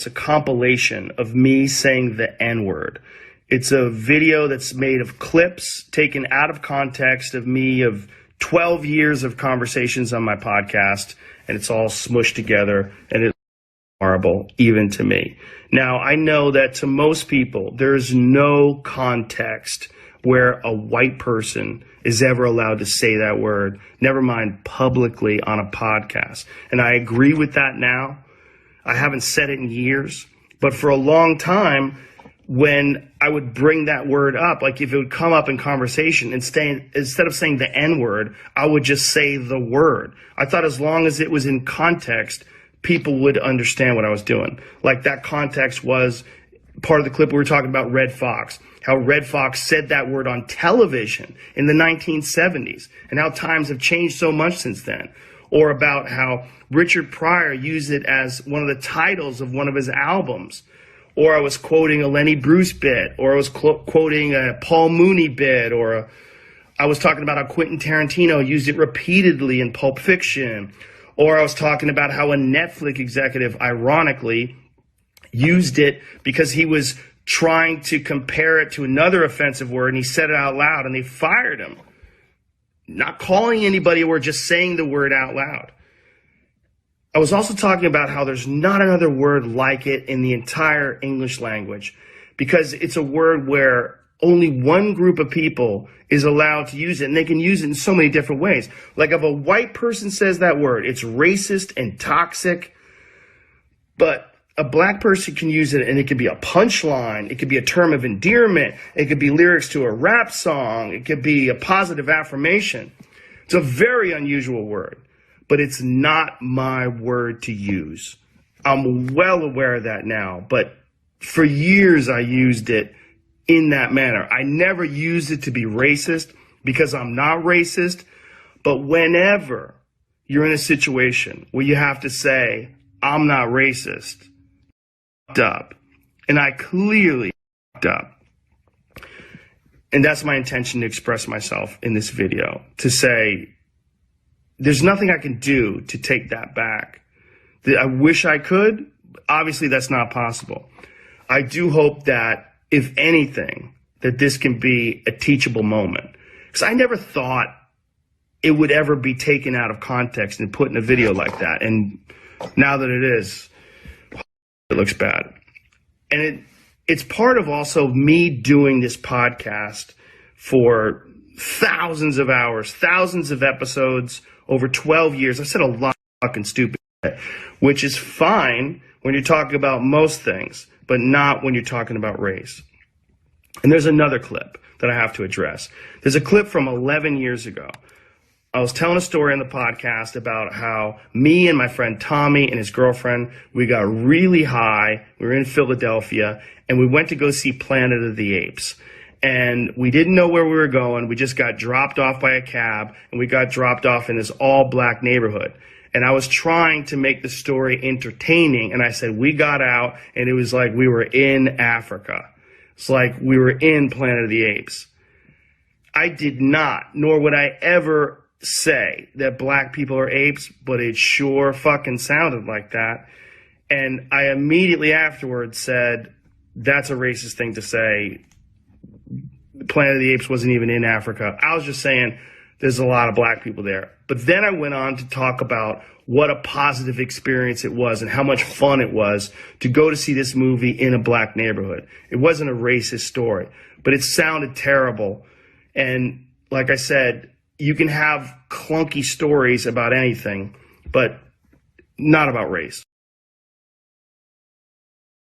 It's a compilation of me saying the N-word. It's a video that's made of clips taken out of context of me of 12 years of conversations on my podcast, and it's all smushed together, and it's horrible, even to me. Now, I know that to most people, there's no context where a white person is ever allowed to say that word, never mind publicly on a podcast. And I agree with that now. I haven't said it in years, but for a long time, when I would bring that word up, like if it would come up in conversation, instead of saying the N-word, I would just say the word. I thought as long as it was in context, people would understand what I was doing. Like that context was part of the clip we were talking about Red Fox, how Red Fox said that word on television in the 1970s, and how times have changed so much since then. Or about how Richard Pryor used it as one of the titles of one of his albums. Or I was quoting a Lenny Bruce bit, or I was quoting a Paul Mooney bit, or I was talking about how Quentin Tarantino used it repeatedly in Pulp Fiction. Or I was talking about how a Netflix executive, ironically, used it because he was trying to compare it to another offensive word, and he said it out loud, and they fired him. Not calling anybody or just saying the word out loud. I was also talking about how there's not another word like it in the entire English language, because it's a word where only one group of people is allowed to use it, and they can use it in so many different ways. Like if a white person says that word, it's racist and toxic, but a black person can use it and it could be a punchline. It could be a term of endearment. It could be lyrics to a rap song. It could be a positive affirmation. It's a very unusual word, but it's not my word to use. I'm well aware of that now, but for years I used it in that manner. I never used it to be racist because I'm not racist, but whenever you're in a situation where you have to say, I'm not racist, up, and I clearly up. And that's my intention to express myself in this video, to say there's nothing I can do to take that back. I wish I could. Obviously, that's not possible. I do hope that, if anything, that this can be a teachable moment. Because I never thought it would ever be taken out of context and put in a video like that. And now that it is, it looks bad. And it's part of also me doing this podcast for thousands of hours, thousands of episodes over 12 years. I said a lot of fucking stupid shit, which is fine when you're talking about most things, but not when you're talking about race. And there's another clip that I have to address. There's a clip from 11 years ago. I was telling a story on the podcast about how me and my friend Tommy and his girlfriend, we got really high. We were in Philadelphia, and we went to go see Planet of the Apes. And we didn't know where we were going. We just got dropped off by a cab, and we got dropped off in this all-black neighborhood. And I was trying to make the story entertaining, and I said we got out, and it was like we were in Africa. It's like we were in Planet of the Apes. I did not, nor would I ever say that black people are apes, but it sure fucking sounded like that. And I immediately afterwards said, that's a racist thing to say. Planet of the Apes wasn't even in Africa. I was just saying there's a lot of black people there. But then I went on to talk about what a positive experience it was and how much fun it was to go to see this movie in a black neighborhood. It wasn't a racist story, but it sounded terrible. And like I said, you can have clunky stories about anything, but not about race.